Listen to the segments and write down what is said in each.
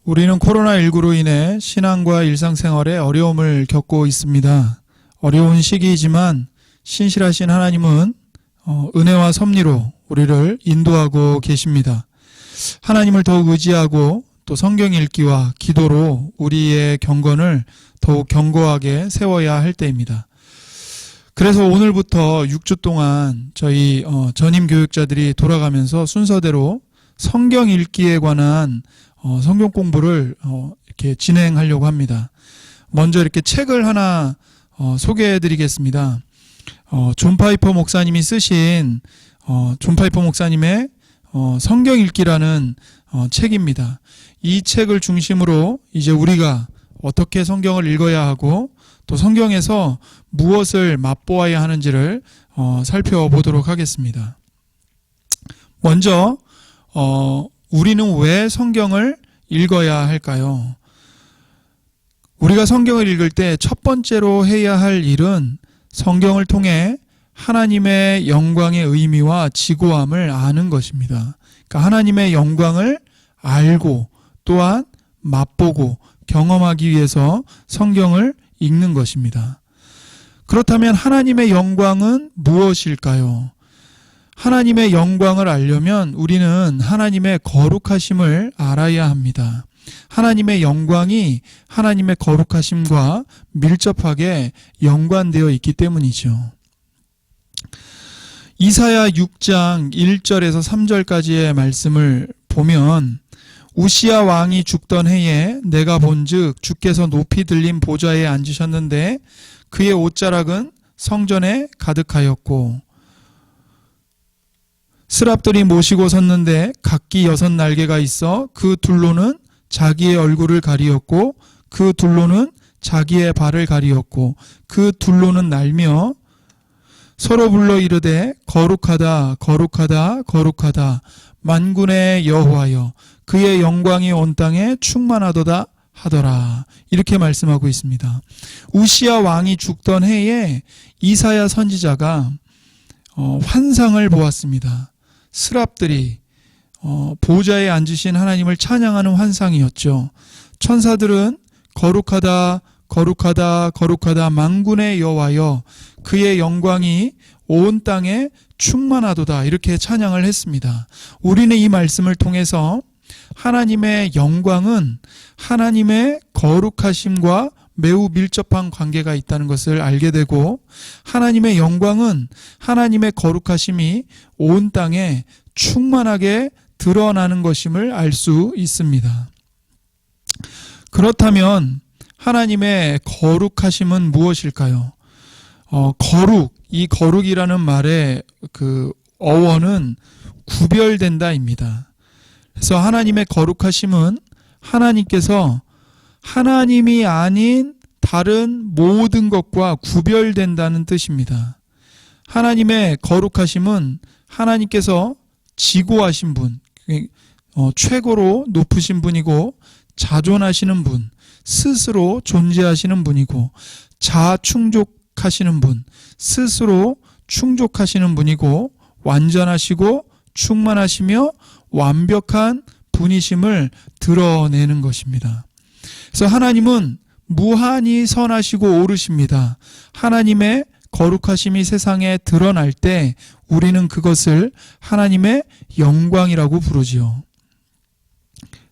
우리는 코로나19로 인해 신앙과 일상생활에 어려움을 겪고 있습니다. 어려운 시기이지만 신실하신 하나님은 은혜와 섭리로 우리를 인도하고 계십니다. 하나님을 더욱 의지하고 또 성경 읽기와 기도로 우리의 경건을 더욱 견고하게 세워야 할 때입니다. 그래서 오늘부터 6주 동안 저희 전임 교육자들이 돌아가면서 순서대로 성경 읽기에 관한 성경 공부를 이렇게 진행하려고 합니다. 먼저 이렇게 책을 하나 소개해 드리겠습니다. 존 파이퍼 목사님이 쓰신 존 파이퍼 목사님의 성경 읽기라는 책입니다. 이 책을 중심으로 이제 우리가 어떻게 성경을 읽어야 하고 또 성경에서 무엇을 맛보아야 하는지를 살펴보도록 하겠습니다. 먼저 우리는 왜 성경을 읽어야 할까요? 우리가 성경을 읽을 때 첫 번째로 해야 할 일은 성경을 통해 하나님의 영광의 의미와 지고함을 아는 것입니다. 그러니까 하나님의 영광을 알고 또한 맛보고 경험하기 위해서 성경을 읽는 것입니다. 그렇다면 하나님의 영광은 무엇일까요? 하나님의 영광을 알려면 우리는 하나님의 거룩하심을 알아야 합니다. 하나님의 영광이 하나님의 거룩하심과 밀접하게 연관되어 있기 때문이죠. 이사야 6장 1절에서 3절까지의 말씀을 보면 우시야 왕이 죽던 해에 내가 본즉 주께서 높이 들린 보좌에 앉으셨는데 그의 옷자락은 성전에 가득하였고 스랍들이 모시고 섰는데 각기 6날개가 있어 그 둘로는 자기의 얼굴을 가리었고 그 둘로는 자기의 발을 가리었고 그 둘로는 날며 서로 불러 이르되 거룩하다 거룩하다 거룩하다 만군의 여호와여 그의 영광이 온 땅에 충만하도다 하더라. 이렇게 말씀하고 있습니다. 우시야 왕이 죽던 해에 이사야 선지자가 환상을 보았습니다. 스랍들이 보좌에 앉으신 하나님을 찬양하는 환상이었죠. 천사들은 거룩하다 거룩하다 거룩하다 만군의 여호와여 그의 영광이 온 땅에 충만하도다 이렇게 찬양을 했습니다. 우리는 이 말씀을 통해서 하나님의 영광은 하나님의 거룩하심과 매우 밀접한 관계가 있다는 것을 알게 되고 하나님의 영광은 하나님의 거룩하심이 온 땅에 충만하게 드러나는 것임을 알 수 있습니다. 그렇다면 하나님의 거룩하심은 무엇일까요? 이 거룩이라는 말의 그 어원은 구별된다입니다. 그래서 하나님의 거룩하심은 하나님께서 하나님이 아닌 다른 모든 것과 구별된다는 뜻입니다. 하나님의 거룩하심은 하나님께서 지고하신 분, 최고로 높으신 분이고 자존하시는 분, 스스로 존재하시는 분이고 자충족하시는 분, 스스로 충족하시는 분이고 완전하시고 충만하시며 완벽한 분이심을 드러내는 것입니다. 그래서 하나님은 무한히 선하시고 옳으십니다. 하나님의 거룩하심이 세상에 드러날 때 우리는 그것을 하나님의 영광이라고 부르지요.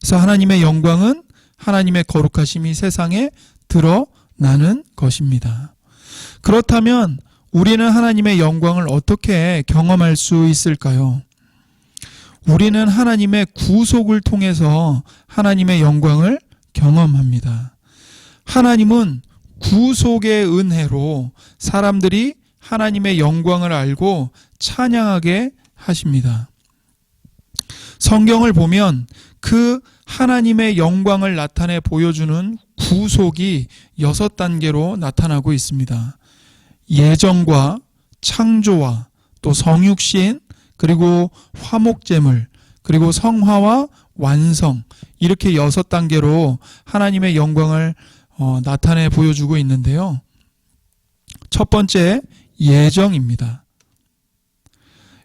그래서 하나님의 영광은 하나님의 거룩하심이 세상에 드러나는 것입니다. 그렇다면 우리는 하나님의 영광을 어떻게 경험할 수 있을까요? 우리는 하나님의 구속을 통해서 하나님의 영광을 경험합니다. 하나님은 구속의 은혜로 사람들이 하나님의 영광을 알고 찬양하게 하십니다. 성경을 보면 그 하나님의 영광을 나타내 보여주는 구속이 6단계로 나타나고 있습니다. 예정과 창조와 또 성육신 그리고 화목제물 그리고 성화와 완성 이렇게 6단계로 하나님의 영광을 나타내 보여주고 있는데요. 첫 번째 예정입니다.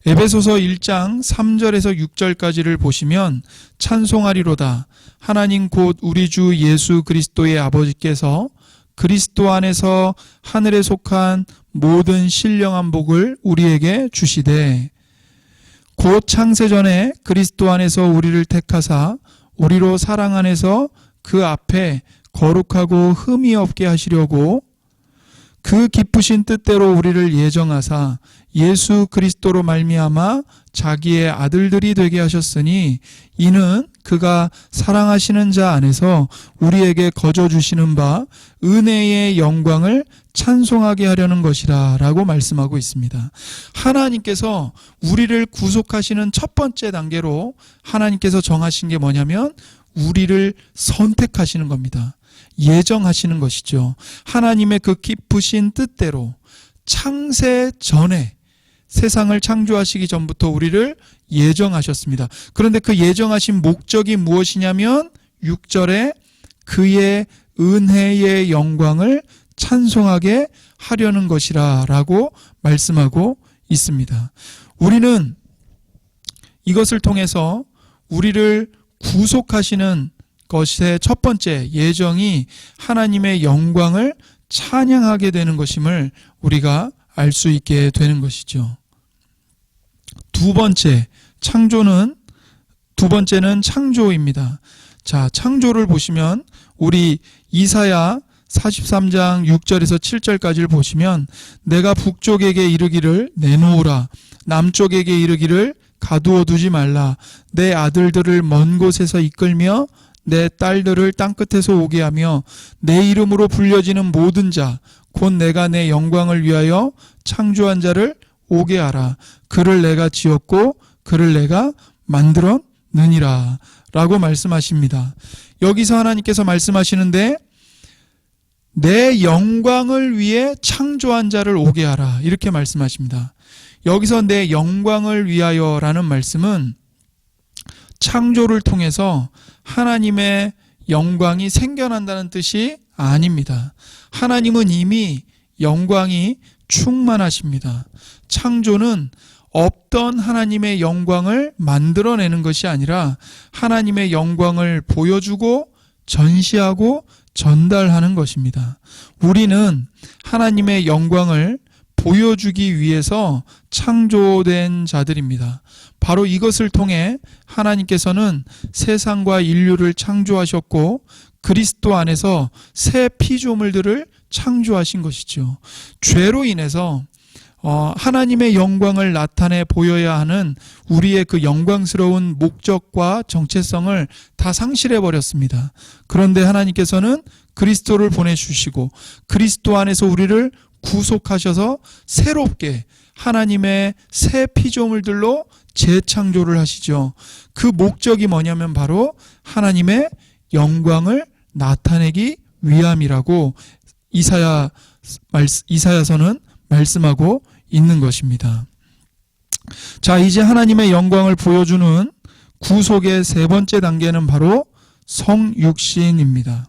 에베소서 1장 3절에서 6절까지를 보시면 찬송하리로다. 하나님 곧 우리 주 예수 그리스도의 아버지께서 그리스도 안에서 하늘에 속한 모든 신령한 복을 우리에게 주시되 곧 창세전에 그리스도 안에서 우리를 택하사 우리로 사랑 안에서 그 앞에 거룩하고 흠이 없게 하시려고 그 기쁘신 뜻대로 우리를 예정하사 예수 그리스도로 말미암아 자기의 아들들이 되게 하셨으니 이는 그가 사랑하시는 자 안에서 우리에게 거저 주시는 바 은혜의 영광을 찬송하게 하려는 것이라 라고 말씀하고 있습니다. 하나님께서 우리를 구속하시는 첫 번째 단계로 하나님께서 정하신 게 뭐냐면 우리를 선택하시는 겁니다. 예정하시는 것이죠. 하나님의 그 기쁘신 뜻대로 창세 전에 세상을 창조하시기 전부터 우리를 예정하셨습니다. 그런데 그 예정하신 목적이 무엇이냐면 6절에 그의 은혜의 영광을 찬송하게 하려는 것이라 라고 말씀하고 있습니다. 우리는 이것을 통해서 우리를 구속하시는 것의 첫 번째 예정이 하나님의 영광을 찬양하게 되는 것임을 우리가 알 수 있게 되는 것이죠. 두 번째는 창조입니다. 자, 창조를 보시면 우리 이사야 43장 6절에서 7절까지를 보시면 내가 북쪽에게 이르기를 내놓으라 남쪽에게 이르기를 가두어 두지 말라 내 아들들을 먼 곳에서 이끌며 내 딸들을 땅끝에서 오게 하며 내 이름으로 불려지는 모든 자 곧 내가 내 영광을 위하여 창조한 자를 오게 하라. 그를 내가 지었고 그를 내가 만들었느니라 라고 말씀하십니다. 여기서 하나님께서 말씀하시는데 내 영광을 위해 창조한 자를 오게 하라 이렇게 말씀하십니다. 여기서 내 영광을 위하여 라는 말씀은 창조를 통해서 하나님의 영광이 생겨난다는 뜻이 아닙니다. 하나님은 이미 영광이 충만하십니다. 창조는 없던 하나님의 영광을 만들어내는 것이 아니라 하나님의 영광을 보여주고 전시하고 전달하는 것입니다. 우리는 하나님의 영광을 보여주기 위해서 창조된 자들입니다. 바로 이것을 통해 하나님께서는 세상과 인류를 창조하셨고 그리스도 안에서 새 피조물들을 창조하신 것이죠. 죄로 인해서 하나님의 영광을 나타내 보여야 하는 우리의 그 영광스러운 목적과 정체성을 다 상실해 버렸습니다. 그런데 하나님께서는 그리스도를 보내주시고 그리스도 안에서 우리를 구속하셔서 새롭게 하나님의 새 피조물들로 재창조를 하시죠. 그 목적이 뭐냐면 바로 하나님의 영광을 나타내기 위함이라고 이사야서는 말씀하고 있는 것입니다. 자, 이제 하나님의 영광을 보여주는 구속의 세 번째 단계는 바로 성육신입니다.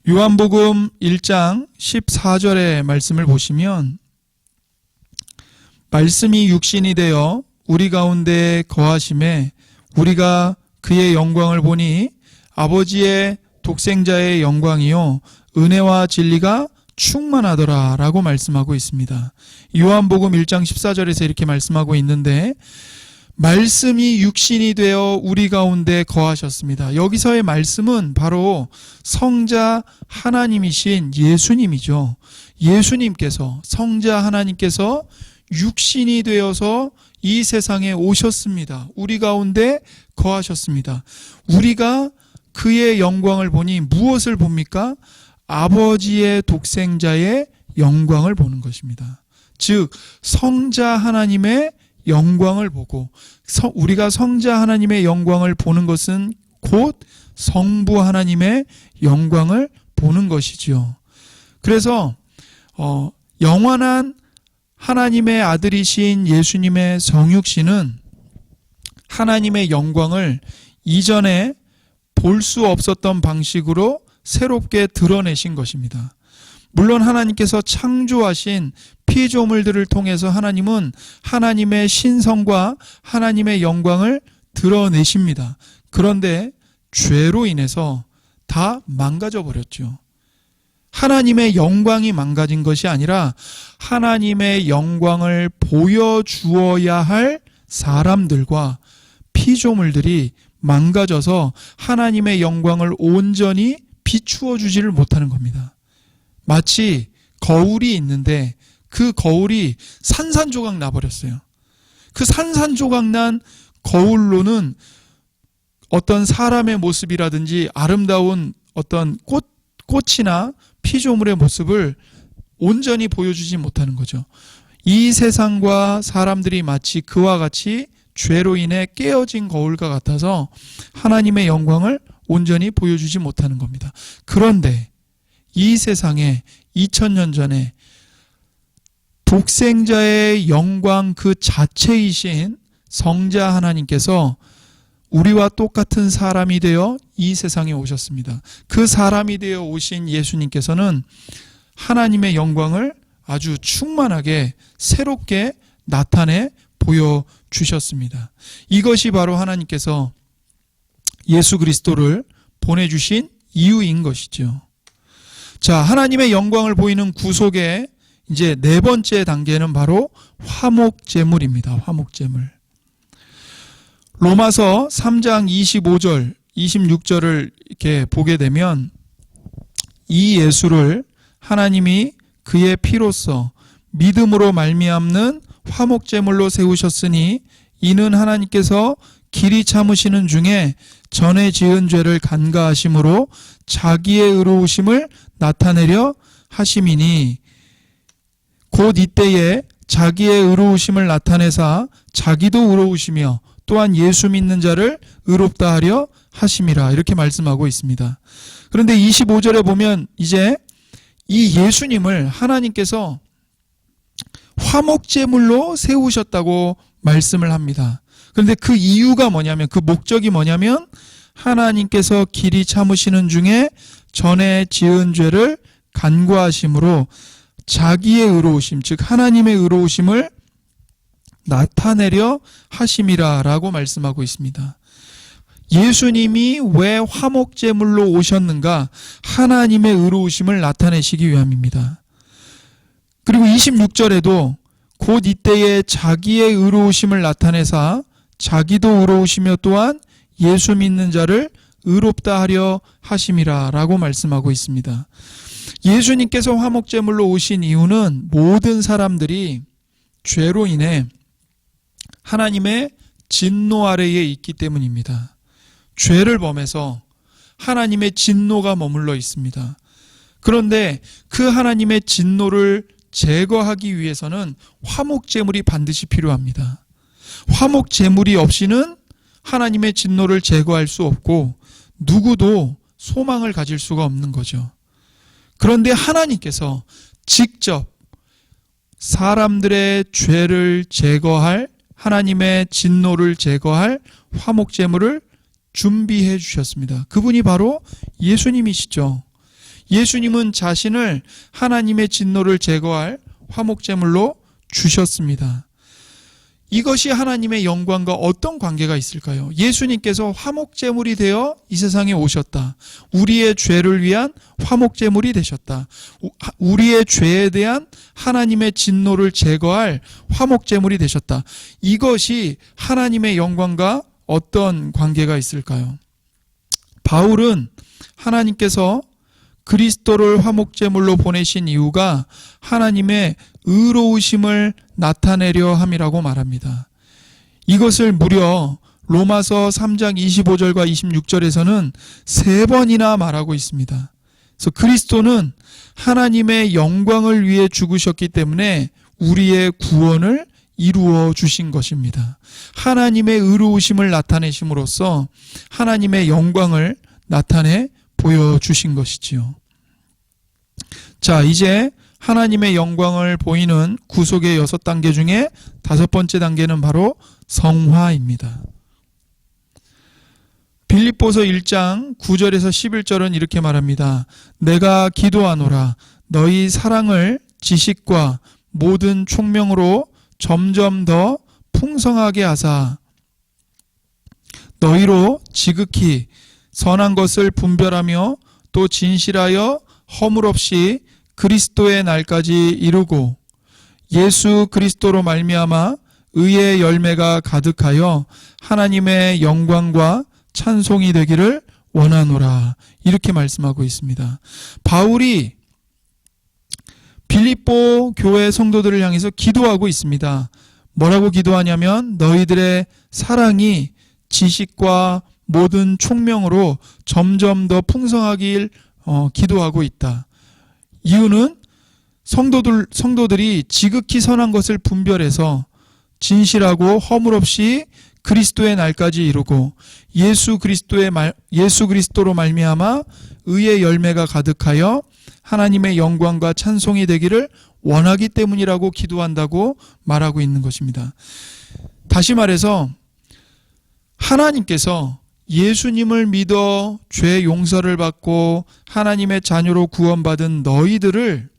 요한복음 1장 14절의 말씀을 보시면 말씀이 육신이 되어 우리 가운데 거하심에 우리가 그의 영광을 보니 아버지의 독생자의 영광이요 은혜와 진리가 충만하더라 라고 말씀하고 있습니다. 요한복음 1장 14절에서 이렇게 말씀하고 있는데 말씀이 육신이 되어 우리 가운데 거하셨습니다. 여기서의 말씀은 바로 성자 하나님이신 예수님이죠. 예수님께서 성자 하나님께서 육신이 되어서 이 세상에 오셨습니다. 우리 가운데 거하셨습니다. 우리가 그의 영광을 보니 무엇을 봅니까? 아버지의 독생자의 영광을 보는 것입니다. 즉 성자 하나님의 영광을 보고 우리가 성자 하나님의 영광을 보는 것은 곧 성부 하나님의 영광을 보는 것이지요. 그래서 영원한 하나님의 아들이신 예수님의 성육신은 하나님의 영광을 이전에 볼 수 없었던 방식으로 새롭게 드러내신 것입니다. 물론 하나님께서 창조하신 피조물들을 통해서 하나님은 하나님의 신성과 하나님의 영광을 드러내십니다. 그런데 죄로 인해서 다 망가져 버렸죠. 하나님의 영광이 망가진 것이 아니라 하나님의 영광을 보여주어야 할 사람들과 피조물들이 망가져서 하나님의 영광을 온전히 비추어 주지를 못하는 겁니다. 마치 거울이 있는데 그 거울이 산산조각 나버렸어요. 그 산산조각 난 거울로는 어떤 사람의 모습이라든지 아름다운 어떤 꽃이나 피조물의 모습을 온전히 보여주지 못하는 거죠. 이 세상과 사람들이 마치 그와 같이 죄로 인해 깨어진 거울과 같아서 하나님의 영광을 온전히 보여주지 못하는 겁니다. 그런데 이 세상에 2000년 전에 독생자의 영광 그 자체이신 성자 하나님께서 우리와 똑같은 사람이 되어 이 세상에 오셨습니다. 그 사람이 되어 오신 예수님께서는 하나님의 영광을 아주 충만하게 새롭게 나타내 보여주셨습니다. 이것이 바로 하나님께서 예수 그리스도를 보내주신 이유인 것이죠. 자, 하나님의 영광을 보이는 구속의 이제 네 번째 단계는 바로 화목제물입니다. 화목제물. 로마서 3장 25절, 26절을 이렇게 보게 되면 이 예수를 하나님이 그의 피로써 믿음으로 말미암는 화목제물로 세우셨으니 이는 하나님께서 길이 참으시는 중에 전에 지은 죄를 간과하심으로 자기의 의로우심을 나타내려 하심이니 곧 이때에 자기의 의로우심을 나타내사 자기도 의로우시며 또한 예수 믿는 자를 의롭다 하려 하심이라 이렇게 말씀하고 있습니다. 그런데 25절에 보면 이제 이 예수님을 하나님께서 화목제물로 세우셨다고 말씀을 합니다. 그런데 그 이유가 뭐냐면 그 목적이 뭐냐면 하나님께서 길이 참으시는 중에 전에 지은 죄를 간과하심으로 자기의 의로우심 즉 하나님의 의로우심을 나타내려 하심이라 라고 말씀하고 있습니다. 예수님이 왜 화목제물로 오셨는가? 하나님의 의로우심을 나타내시기 위함입니다. 그리고 26절에도 곧 이때에 자기의 의로우심을 나타내사 자기도 의로우시며 또한 예수 믿는 자를 의롭다 하려 하심이라 라고 말씀하고 있습니다. 예수님께서 화목제물로 오신 이유는 모든 사람들이 죄로 인해 하나님의 진노 아래에 있기 때문입니다. 죄를 범해서 하나님의 진노가 머물러 있습니다. 그런데 그 하나님의 진노를 제거하기 위해서는 화목제물이 반드시 필요합니다. 화목제물이 없이는 하나님의 진노를 제거할 수 없고 누구도 소망을 가질 수가 없는 거죠. 그런데 하나님께서 직접 사람들의 죄를 제거할 하나님의 진노를 제거할 화목제물을 준비해 주셨습니다. 그분이 바로 예수님이시죠. 예수님은 자신을 하나님의 진노를 제거할 화목제물로 주셨습니다. 이것이 하나님의 영광과 어떤 관계가 있을까요? 예수님께서 화목제물이 되어 이 세상에 오셨다. 우리의 죄를 위한 화목제물이 되셨다. 우리의 죄에 대한 하나님의 진노를 제거할 화목제물이 되셨다. 이것이 하나님의 영광과 어떤 관계가 있을까요? 바울은 하나님께서 그리스도를 화목제물로 보내신 이유가 하나님의 의로우심을 나타내려 함이라고 말합니다. 이것을 무려 로마서 3장 25절과 26절에서는 3번이나 말하고 있습니다. 그래서 그리스도는 하나님의 영광을 위해 죽으셨기 때문에 우리의 구원을 이루어 주신 것입니다. 하나님의 의로우심을 나타내심으로써 하나님의 영광을 나타내 보여주신 것이지요. 자, 이제 하나님의 영광을 보이는 구속의 6단계 중에 5번째 단계는 바로 성화입니다. 빌립보서 1장 9절에서 11절은 이렇게 말합니다. 내가 기도하노라 너희 사랑을 지식과 모든 총명으로 점점 더 풍성하게 하사 너희로 지극히 선한 것을 분별하며 또 진실하여 허물 없이 그리스도의 날까지 이루고 예수 그리스도로 말미암아 의의 열매가 가득하여 하나님의 영광과 찬송이 되기를 원하노라. 이렇게 말씀하고 있습니다. 바울이 빌립보 교회 성도들을 향해서 기도하고 있습니다. 뭐라고 기도하냐면 너희들의 사랑이 지식과 모든 총명으로 점점 더 풍성하길 기도하고 있다. 이유는 성도들이 지극히 선한 것을 분별해서 진실하고 허물 없이 그리스도의 날까지 이루고 예수 그리스도로 말미암아 의의 열매가 가득하여 하나님의 영광과 찬송이 되기를 원하기 때문이라고 기도한다고 말하고 있는 것입니다. 다시 말해서 하나님께서 예수님을 믿어 죄 용서를 받고 하나님의 자녀로 구원받은 너희들을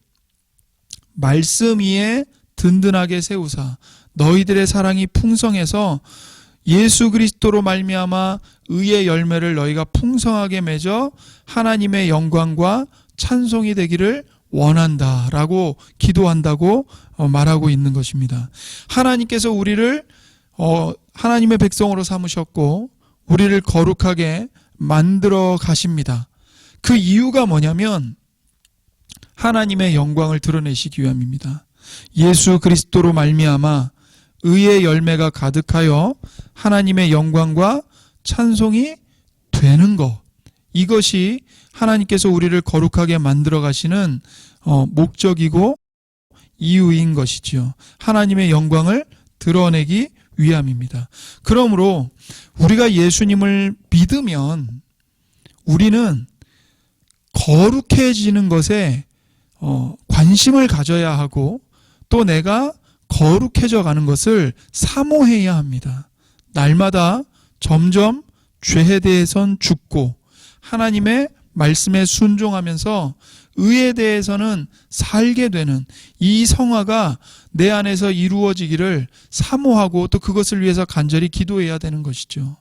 말씀 위에 든든하게 세우사 너희들의 사랑이 풍성해서 예수 그리스도로 말미암아 의의 열매를 너희가 풍성하게 맺어 하나님의 영광과 찬송이 되기를 원한다라고 기도한다고 말하고 있는 것입니다. 하나님께서 우리를 하나님의 백성으로 삼으셨고 우리를 거룩하게 만들어 가십니다. 그 이유가 뭐냐면 하나님의 영광을 드러내시기 위함입니다. 예수 그리스도로 말미암아 의의 열매가 가득하여 하나님의 영광과 찬송이 되는 것, 이것이 하나님께서 우리를 거룩하게 만들어 가시는 목적이고 이유인 것이지요. 하나님의 영광을 드러내기 위함입니다. 그러므로 우리가 예수님을 믿으면 우리는 거룩해지는 것에 관심을 가져야 하고 또 내가 거룩해져 가는 것을 사모해야 합니다. 날마다 점점 죄에 대해선 죽고 하나님의 말씀에 순종하면서 의에 대해서는 살게 되는 이 성화가 내 안에서 이루어지기를 사모하고 또 그것을 위해서 간절히 기도해야 되는 것이죠.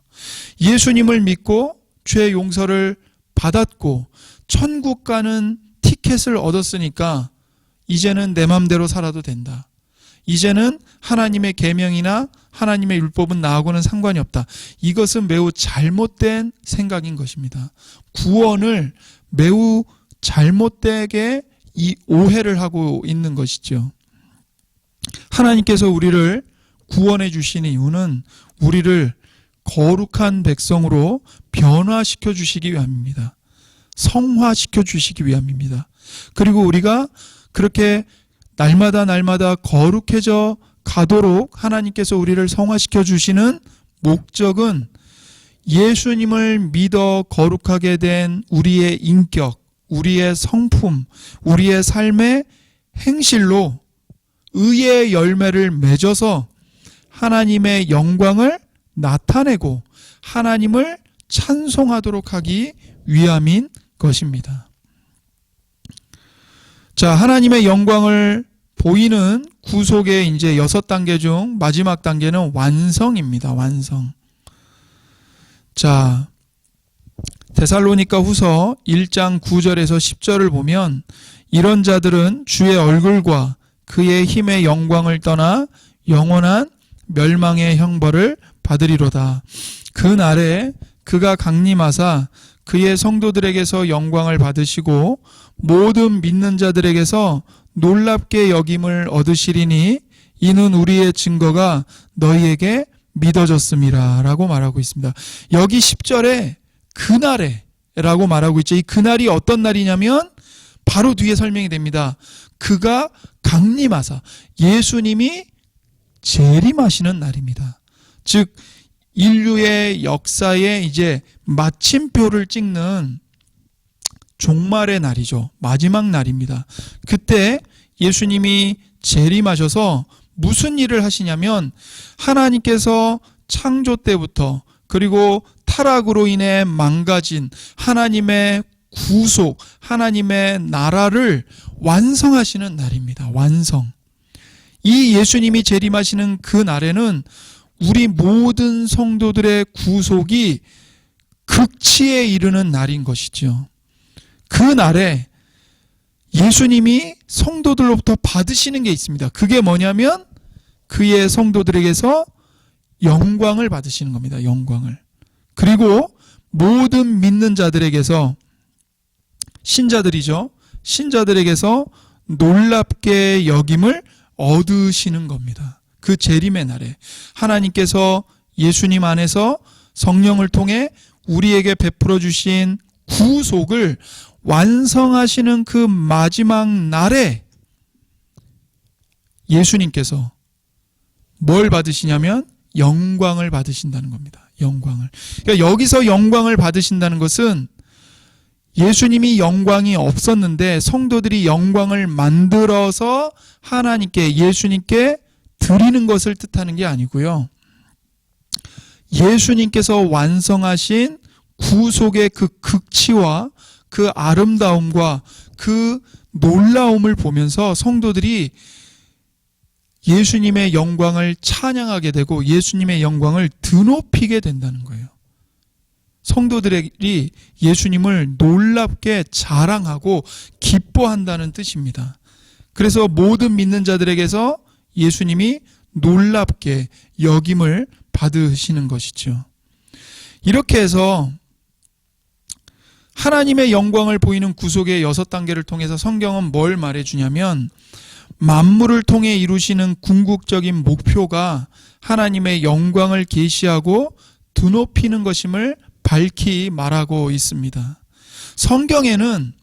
예수님을 믿고 죄 용서를 받았고 천국 가는 티켓을 얻었으니까 이제는 내 맘대로 살아도 된다. 이제는 하나님의 계명이나 하나님의 율법은 나하고는 상관이 없다. 이것은 매우 잘못된 생각인 것입니다. 구원을 매우 잘못되게 이 오해를 하고 있는 것이죠. 하나님께서 우리를 구원해 주시는 이유는 우리를 거룩한 백성으로 변화시켜 주시기 위함입니다. 성화시켜 주시기 위함입니다. 그리고 우리가 그렇게 날마다 거룩해져 가도록 하나님께서 우리를 성화시켜 주시는 목적은 예수님을 믿어 거룩하게 된 우리의 인격, 우리의 성품, 우리의 삶의 행실로 의의 열매를 맺어서 하나님의 영광을 나타내고 하나님을 찬송하도록 하기 위함인 것입니다. 자, 하나님의 영광을 보이는 구속의 이제 6단계 중 마지막 단계는 완성입니다. 완성. 자, 데살로니가 후서 1장 9절에서 10절을 보면 이런 자들은 주의 얼굴과 그의 힘의 영광을 떠나 영원한 멸망의 형벌을 받으리로다. 그 날에 그가 강림하사 그의 성도들에게서 영광을 받으시고 모든 믿는 자들에게서 놀랍게 여김을 얻으시리니 이는 우리의 증거가 너희에게 믿어졌음이라 라고 말하고 있습니다. 여기 10절에 그날에 라고 말하고 있죠. 이 그날이 어떤 날이냐면 바로 뒤에 설명이 됩니다. 그가 강림하사 예수님이 재림하시는 날입니다. 즉 인류의 역사에 이제 마침표를 찍는 종말의 날이죠. 마지막 날입니다. 그때 예수님이 재림하셔서 무슨 일을 하시냐면 하나님께서 창조 때부터 그리고 타락으로 인해 망가진 하나님의 구속, 하나님의 나라를 완성하시는 날입니다. 완성. 이 예수님이 재림하시는 그 날에는 우리 모든 성도들의 구속이 극치에 이르는 날인 것이죠. 그 날에 예수님이 성도들로부터 받으시는 게 있습니다. 그게 뭐냐면 그의 성도들에게서 영광을 받으시는 겁니다. 영광을. 그리고 모든 믿는 자들에게서, 신자들이죠, 신자들에게서 놀랍게 여김을 얻으시는 겁니다. 그 재림의 날에 하나님께서 예수님 안에서 성령을 통해 우리에게 베풀어 주신 구속을 완성하시는 그 마지막 날에 예수님께서 뭘 받으시냐면 영광을 받으신다는 겁니다. 영광을. 그러니까 여기서 영광을 받으신다는 것은 예수님이 영광이 없었는데 성도들이 영광을 만들어서 하나님께, 예수님께 드리는 것을 뜻하는 게 아니고요. 예수님께서 완성하신 구속의 그 극치와 그 아름다움과 그 놀라움을 보면서 성도들이 예수님의 영광을 찬양하게 되고 예수님의 영광을 드높이게 된다는 거예요. 성도들이 예수님을 놀랍게 자랑하고 기뻐한다는 뜻입니다. 그래서 모든 믿는 자들에게서 예수님이 놀랍게 여김을 받으시는 것이죠. 이렇게 해서 하나님의 영광을 보이는 구속의 6단계를 통해서 성경은 뭘 말해주냐면 만물을 통해 이루시는 궁극적인 목표가 하나님의 영광을 계시하고 드높이는 것임을 밝히 말하고 있습니다. 성경에는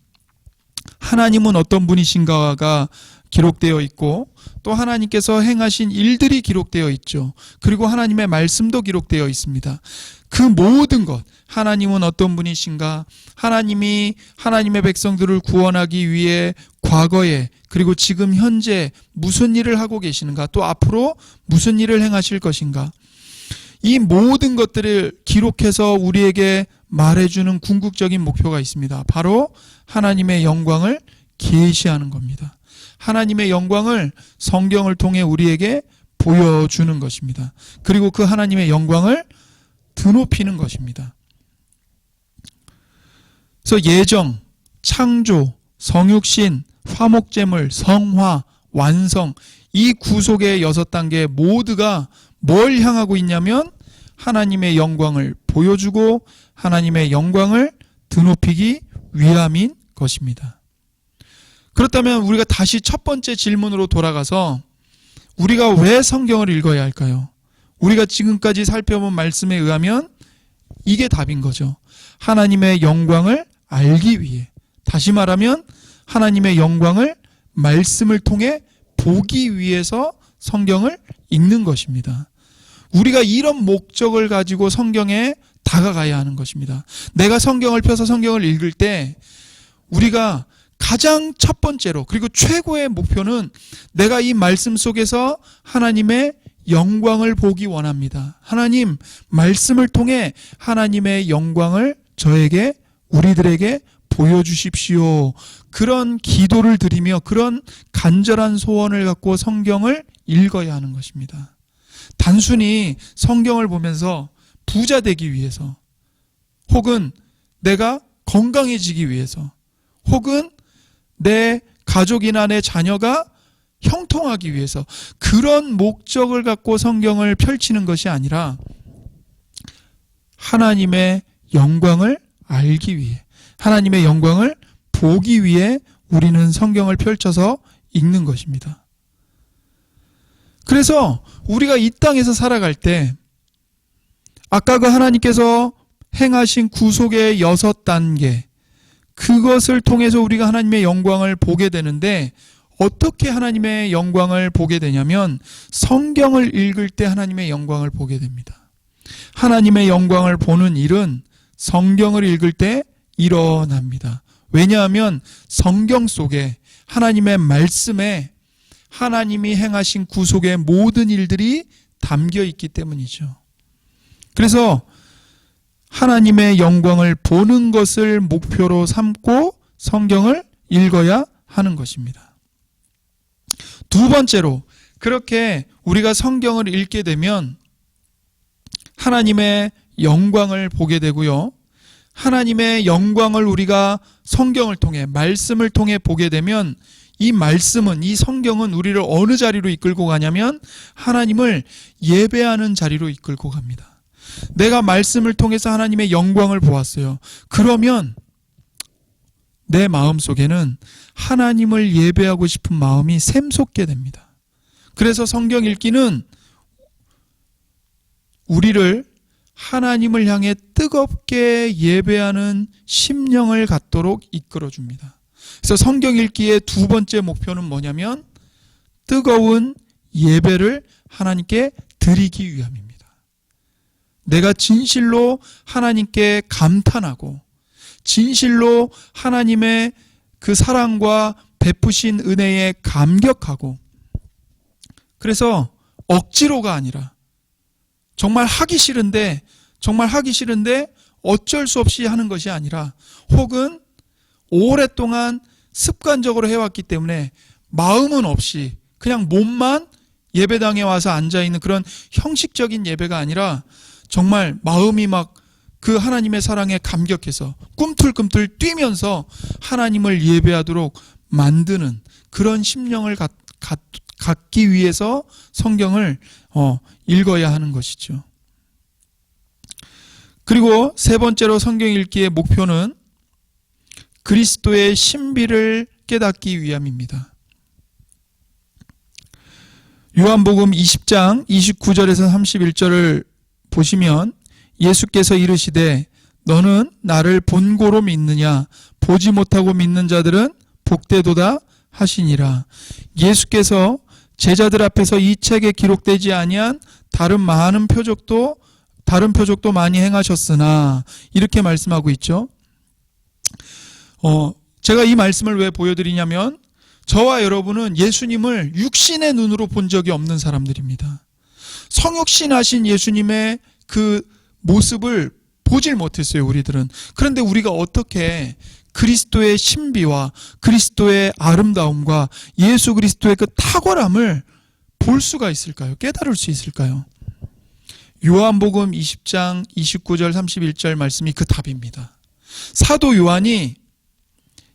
하나님은 어떤 분이신가가 기록되어 있고 또 하나님께서 행하신 일들이 기록되어 있죠. 그리고 하나님의 말씀도 기록되어 있습니다. 그 모든 것, 하나님은 어떤 분이신가, 하나님이 하나님의 백성들을 구원하기 위해 과거에 그리고 지금 현재 무슨 일을 하고 계시는가, 또 앞으로 무슨 일을 행하실 것인가, 이 모든 것들을 기록해서 우리에게 말해주는 궁극적인 목표가 있습니다. 바로 하나님의 영광을 계시하는 겁니다. 하나님의 영광을 성경을 통해 우리에게 보여주는 것입니다. 그리고 그 하나님의 영광을 드높이는 것입니다. 그래서 예정, 창조, 성육신, 화목제물, 성화, 완성, 이 구속의 6단계 모두가 뭘 향하고 있냐면 하나님의 영광을 보여주고 하나님의 영광을 드높이기 위함인 것입니다. 그렇다면 우리가 다시 첫 번째 질문으로 돌아가서 우리가 왜 성경을 읽어야 할까요? 우리가 지금까지 살펴본 말씀에 의하면 이게 답인 거죠. 하나님의 영광을 알기 위해, 다시 말하면 하나님의 영광을 말씀을 통해 보기 위해서 성경을 읽는 것입니다. 우리가 이런 목적을 가지고 성경에 다가가야 하는 것입니다. 내가 성경을 펴서 성경을 읽을 때 우리가 가장 첫 번째로 그리고 최고의 목표는 내가 이 말씀 속에서 하나님의 영광을 보기 원합니다. 하나님, 말씀을 통해 하나님의 영광을 저에게, 우리들에게 보여주십시오. 그런 기도를 드리며 그런 간절한 소원을 갖고 성경을 읽어야 하는 것입니다. 단순히 성경을 보면서 부자 되기 위해서, 혹은 내가 건강해지기 위해서, 혹은 내 가족이나 내 자녀가 형통하기 위해서, 그런 목적을 갖고 성경을 펼치는 것이 아니라 하나님의 영광을 알기 위해, 하나님의 영광을 보기 위해 우리는 성경을 펼쳐서 읽는 것입니다. 그래서 우리가 이 땅에서 살아갈 때 아까 그 하나님께서 행하신 구속의 6단계, 그것을 통해서 우리가 하나님의 영광을 보게 되는데, 어떻게 하나님의 영광을 보게 되냐면 성경을 읽을 때 하나님의 영광을 보게 됩니다. 하나님의 영광을 보는 일은 성경을 읽을 때 일어납니다. 왜냐하면 성경 속에, 하나님의 말씀에 하나님이 행하신 구속의 모든 일들이 담겨 있기 때문이죠. 그래서 하나님의 영광을 보는 것을 목표로 삼고 성경을 읽어야 하는 것입니다. 두 번째로, 그렇게 우리가 성경을 읽게 되면 하나님의 영광을 보게 되고요. 하나님의 영광을 우리가 성경을 통해, 말씀을 통해 보게 되면 이 말씀은, 이 성경은 우리를 어느 자리로 이끌고 가냐면 하나님을 예배하는 자리로 이끌고 갑니다. 내가 말씀을 통해서 하나님의 영광을 보았어요. 그러면 내 마음속에는 하나님을 예배하고 싶은 마음이 샘솟게 됩니다. 그래서 성경 읽기는 우리를 하나님을 향해 뜨겁게 예배하는 심령을 갖도록 이끌어줍니다. 그래서 성경 읽기의 두 번째 목표는 뭐냐면 뜨거운 예배를 하나님께 드리기 위함입니다. 내가 진실로 하나님께 감탄하고 진실로 하나님의 그 사랑과 베푸신 은혜에 감격하고, 그래서 억지로가 아니라 정말 하기 싫은데 어쩔 수 없이 하는 것이 아니라, 혹은 오랫동안 습관적으로 해왔기 때문에 마음은 없이 그냥 몸만 예배당에 와서 앉아있는 그런 형식적인 예배가 아니라 정말 마음이 막 그 하나님의 사랑에 감격해서 꿈틀꿈틀 뛰면서 하나님을 예배하도록 만드는 그런 심령을 갖기 위해서 성경을 읽어야 하는 것이죠. 그리고 세 번째로 성경 읽기의 목표는 그리스도의 신비를 깨닫기 위함입니다. 요한복음 20장 29절에서 31절을 보시면 예수께서 이르시되 너는 나를 본고로 믿느냐, 보지 못하고 믿는 자들은 복되도다 하시니라. 예수께서 제자들 앞에서 이 책에 기록되지 아니한 다른 표적도 많이 행하셨으나, 이렇게 말씀하고 있죠. 제가 이 말씀을 왜 보여드리냐면, 저와 여러분은 예수님을 육신의 눈으로 본 적이 없는 사람들입니다. 성육신하신 예수님의 그 모습을 보질 못했어요, 우리들은. 그런데 우리가 어떻게 그리스도의 신비와 그리스도의 아름다움과 예수 그리스도의 그 탁월함을 볼 수가 있을까요? 깨달을 수 있을까요? 요한복음 20장 29절 31절 말씀이 그 답입니다. 사도 요한이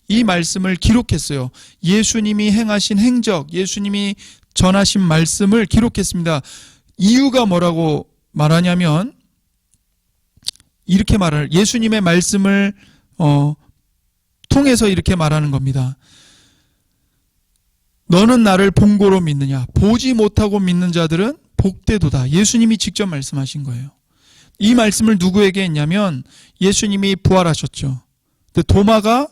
이 말씀을 기록했어요. 예수님이 행하신 행적, 예수님이 전하신 말씀을 기록했습니다. 이유가 뭐라고 말하냐면, 이렇게 예수님의 말씀을 통해서 이렇게 말하는 겁니다. 너는 나를 본고로 믿느냐, 보지 못하고 믿는 자들은 복되도다. 예수님이 직접 말씀하신 거예요. 이 말씀을 누구에게 했냐면 예수님이 부활하셨죠. 근데 도마가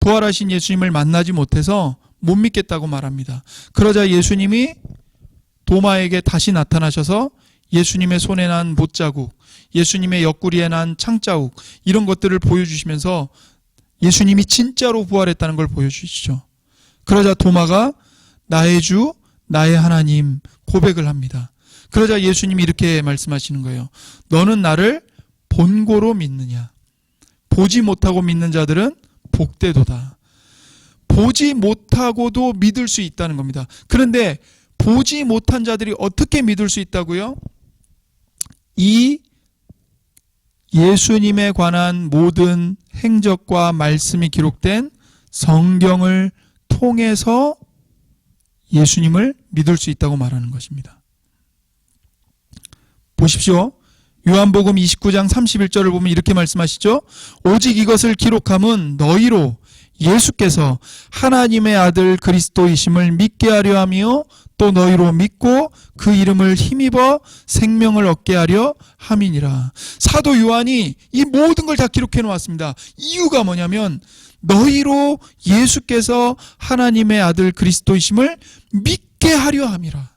부활하신 예수님을 만나지 못해서 못 믿겠다고 말합니다. 그러자 예수님이 도마에게 다시 나타나셔서 예수님의 손에 난 못자국, 예수님의 옆구리에 난 창자국, 이런 것들을 보여주시면서 예수님이 진짜로 부활했다는 걸 보여주시죠. 그러자 도마가 나의 주, 나의 하나님 고백을 합니다. 그러자 예수님이 이렇게 말씀하시는 거예요. 너는 나를 본고로 믿느냐, 보지 못하고 믿는 자들은 복되도다. 보지 못하고도 믿을 수 있다는 겁니다. 그런데 보지 못한 자들이 어떻게 믿을 수 있다고요? 이 예수님에 관한 모든 행적과 말씀이 기록된 성경을 통해서 예수님을 믿을 수 있다고 말하는 것입니다. 보십시오. 요한복음 29장 31절을 보면 이렇게 말씀하시죠. 오직 이것을 기록함은 너희로 예수께서 하나님의 아들 그리스도이심을 믿게 하려 하며 또 너희로 믿고 그 이름을 힘입어 생명을 얻게 하려 함이니라. 사도 요한이 이 모든 걸 다 기록해 놓았습니다. 이유가 뭐냐면 너희로 예수께서 하나님의 아들 그리스도이심을 믿게 하려 함이라.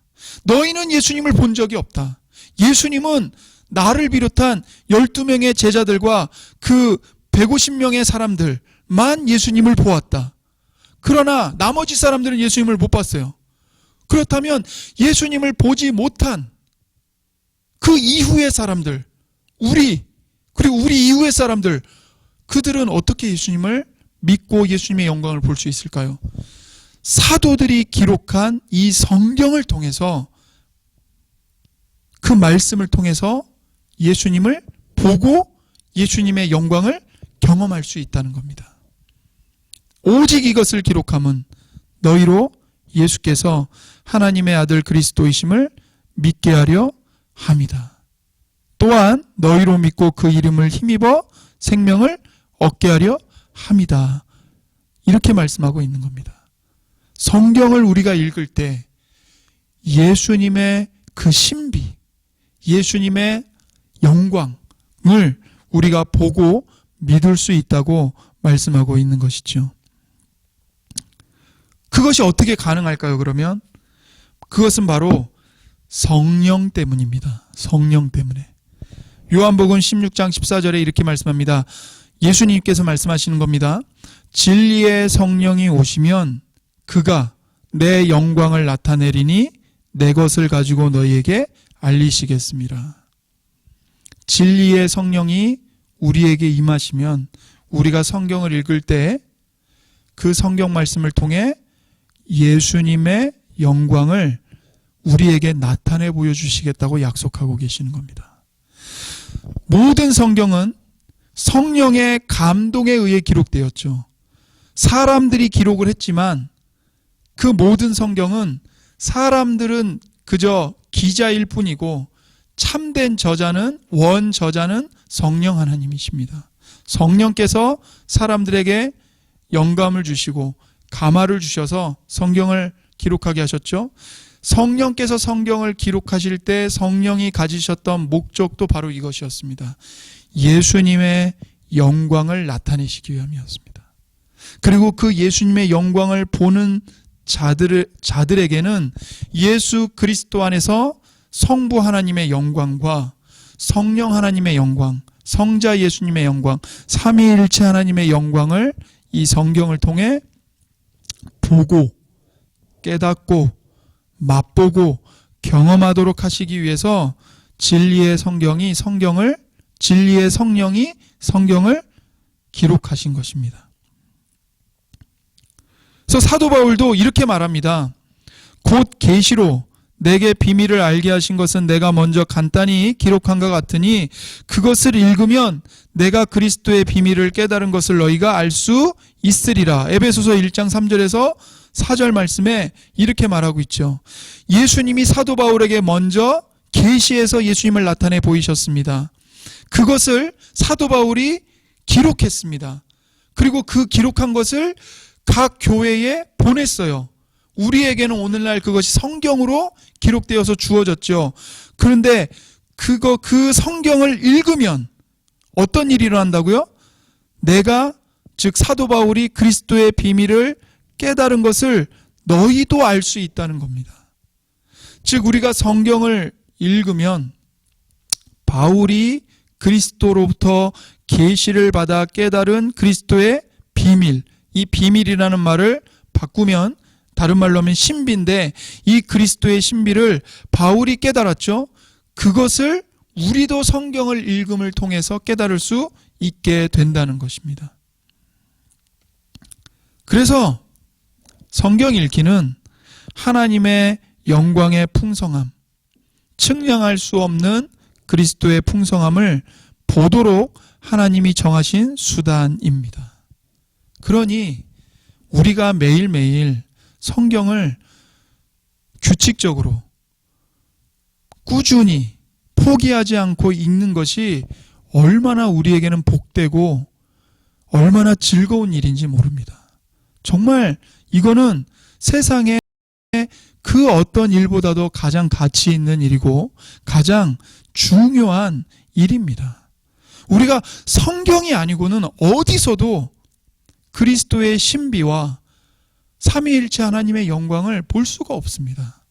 너희는 예수님을 본 적이 없다. 예수님은 나를 비롯한 12명의 제자들과 그 150명의 사람들만 예수님을 보았다. 그러나 나머지 사람들은 예수님을 못 봤어요. 그렇다면 예수님을 보지 못한 그 이후의 사람들, 우리, 그리고 우리 이후의 사람들, 그들은 어떻게 예수님을 믿고 예수님의 영광을 볼 수 있을까요? 사도들이 기록한 이 성경을 통해서, 그 말씀을 통해서 예수님을 보고 예수님의 영광을 경험할 수 있다는 겁니다. 오직 이것을 기록함은 너희로 예수께서 하나님의 아들 그리스도이심을 믿게 하려 함이다. 또한 너희로 믿고 그 이름을 힘입어 생명을 얻게 하려 함이다. 이렇게 말씀하고 있는 겁니다. 성경을 우리가 읽을 때 예수님의 그 신비, 예수님의 영광을 우리가 보고 믿을 수 있다고 말씀하고 있는 것이죠. 그것이 어떻게 가능할까요, 그러면? 그것은 바로 성령 때문입니다. 성령 때문에. 요한복음 16장 14절에 이렇게 말씀합니다. 예수님께서 말씀하시는 겁니다. 진리의 성령이 오시면 그가 내 영광을 나타내리니 내 것을 가지고 너희에게 알리시겠습니다. 진리의 성령이 우리에게 임하시면 우리가 성경을 읽을 때 그 성경 말씀을 통해 예수님의 영광을 우리에게 나타내 보여주시겠다고 약속하고 계시는 겁니다. 모든 성경은 성령의 감동에 의해 기록되었죠. 사람들이 기록을 했지만 그 모든 성경은 사람들은 그저 기자일 뿐이고 참된 저자는, 원저자는 성령 하나님이십니다. 성령께서 사람들에게 영감을 주시고 감화를 주셔서 성경을 기록하게 하셨죠. 성령께서 성경을 기록하실 때 성령이 가지셨던 목적도 바로 이것이었습니다. 예수님의 영광을 나타내시기 위함이었습니다. 그리고 그 예수님의 영광을 보는 자들에게는 예수 그리스도 안에서 성부 하나님의 영광과 성령 하나님의 영광, 성자 예수님의 영광, 삼위일체 하나님의 영광을 이 성경을 통해 보고 깨닫고 맛보고 경험하도록 하시기 위해서 진리의 성령이 성경을 기록하신 것입니다. 그래서 사도 바울도 이렇게 말합니다. 곧 계시로 내게 비밀을 알게 하신 것은 내가 먼저 간단히 기록한 것 같으니 그것을 읽으면 내가 그리스도의 비밀을 깨달은 것을 너희가 알 수 있으리라. 에베소서 1장 3절에서 4절 말씀에 이렇게 말하고 있죠. 예수님이 사도 바울에게 먼저 계시해서 예수님을 나타내 보이셨습니다. 그것을 사도 바울이 기록했습니다. 그리고 그 기록한 것을 각 교회에 보냈어요. 우리에게는 오늘날 그것이 성경으로 기록되어서 주어졌죠. 그런데 그 성경을 읽으면 어떤 일이 일어난다고요? 내가, 즉 사도 바울이 그리스도의 비밀을 깨달은 것을 너희도 알 수 있다는 겁니다. 즉 우리가 성경을 읽으면 바울이 그리스도로부터 계시를 받아 깨달은 그리스도의 비밀, 이 비밀이라는 말을 바꾸면 다른 말로 하면 신비인데, 이 그리스도의 신비를 바울이 깨달았죠. 그것을 우리도 성경을 읽음을 통해서 깨달을 수 있게 된다는 것입니다. 그래서 성경 읽기는 하나님의 영광의 풍성함, 측량할 수 없는 그리스도의 풍성함을 보도록 하나님이 정하신 수단입니다. 그러니 우리가 매일매일 성경을 규칙적으로 꾸준히 포기하지 않고 읽는 것이 얼마나 우리에게는 복되고 얼마나 즐거운 일인지 모릅니다. 정말 이거는 세상에 그 어떤 일보다도 가장 가치 있는 일이고 가장 중요한 일입니다. 우리가 성경이 아니고는 어디서도 그리스도의 신비와 삼위일체 하나님의 영광을 볼 수가 없습니다.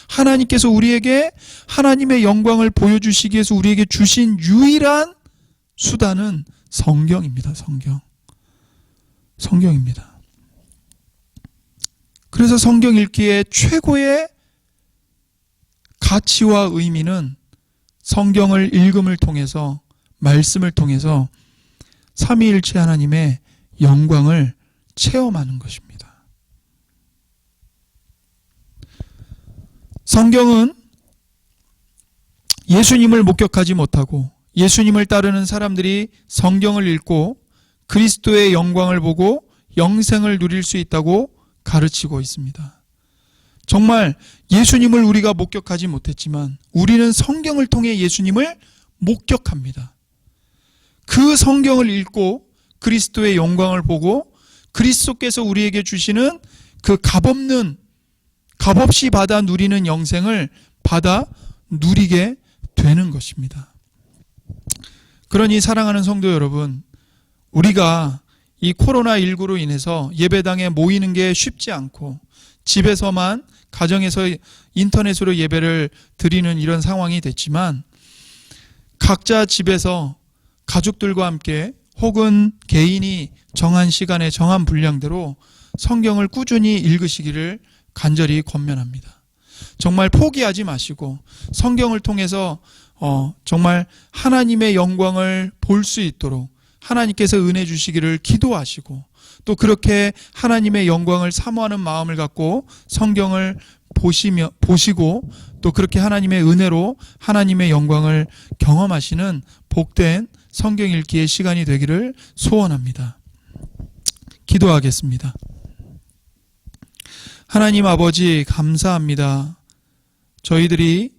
하나님께서 우리에게 하나님의 영광을 보여주시기 위해서 우리에게 주신 유일한 수단은 성경입니다. 성경입니다. 그래서 성경 읽기의 최고의 가치와 의미는 성경을 읽음을 통해서 말씀을 통해서 삼위일체 하나님의 영광을 체험하는 것입니다. 성경은 예수님을 목격하지 못하고 예수님을 따르는 사람들이 성경을 읽고 그리스도의 영광을 보고 영생을 누릴 수 있다고 가르치고 있습니다. 정말 예수님을 우리가 목격하지 못했지만 우리는 성경을 통해 예수님을 목격합니다. 그 성경을 읽고 그리스도의 영광을 보고 그리스도께서 우리에게 주시는 그 값없이 받아 누리는 영생을 받아 누리게 되는 것입니다. 그러니 사랑하는 성도 여러분, 우리가 이 코로나19로 인해서 예배당에 모이는 게 쉽지 않고 집에서만 가정에서 인터넷으로 예배를 드리는 이런 상황이 됐지만 각자 집에서 가족들과 함께 혹은 개인이 정한 시간에 정한 분량대로 성경을 꾸준히 읽으시기를 간절히 권면합니다. 정말 포기하지 마시고 성경을 통해서 정말 하나님의 영광을 볼 수 있도록 하나님께서 은혜 주시기를 기도하시고 또 그렇게 하나님의 영광을 사모하는 마음을 갖고 성경을 보시고 또 그렇게 하나님의 은혜로 하나님의 영광을 경험하시는 복된 성경 읽기의 시간이 되기를 소원합니다. 기도하겠습니다. 하나님 아버지 감사합니다. 저희들이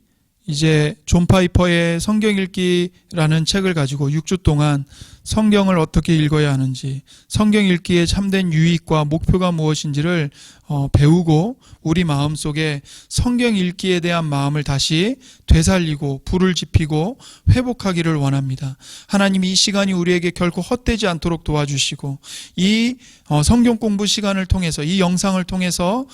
이제 존 파이퍼의 성경 읽기라는 책을 가지고 6주 동안 성경을 어떻게 읽어야 하는지, 성경 읽기의 참된 유익과 목표가 무엇인지를 배우고 우리 마음속에 성경 읽기에 대한 마음을 다시 되살리고 불을 지피고 회복하기를 원합니다. 하나님 이 시간이 우리에게 결코 헛되지 않도록 도와주시고 이 성경 공부 시간을 통해서 이 영상을 통해서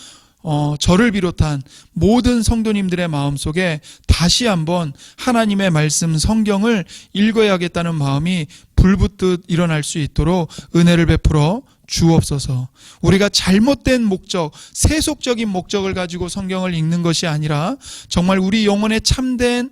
저를 비롯한 모든 성도님들의 마음속에 다시 한번 하나님의 말씀 성경을 읽어야겠다는 마음이 불붙듯 일어날 수 있도록 은혜를 베풀어 주옵소서. 우리가 잘못된 목적, 세속적인 목적을 가지고 성경을 읽는 것이 아니라 정말 우리 영혼의 참된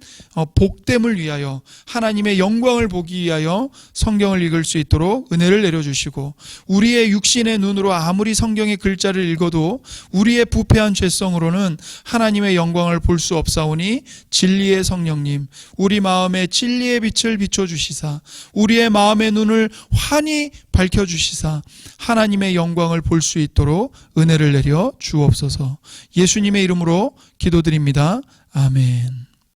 복됨을 위하여 하나님의 영광을 보기 위하여 성경을 읽을 수 있도록 은혜를 내려주시고 우리의 육신의 눈으로 아무리 성경의 글자를 읽어도 우리의 부패한 죄성으로는 하나님의 영광을 볼 수 없사오니 진리의 성령님 우리 마음에 진리의 빛을 비춰주시사 우리의 마음의 눈을 환히 밝혀주시사 하나님의 영광을 볼 수 있도록 은혜를 내려 주옵소서. 예수님의 이름으로 기도드립니다. 아멘.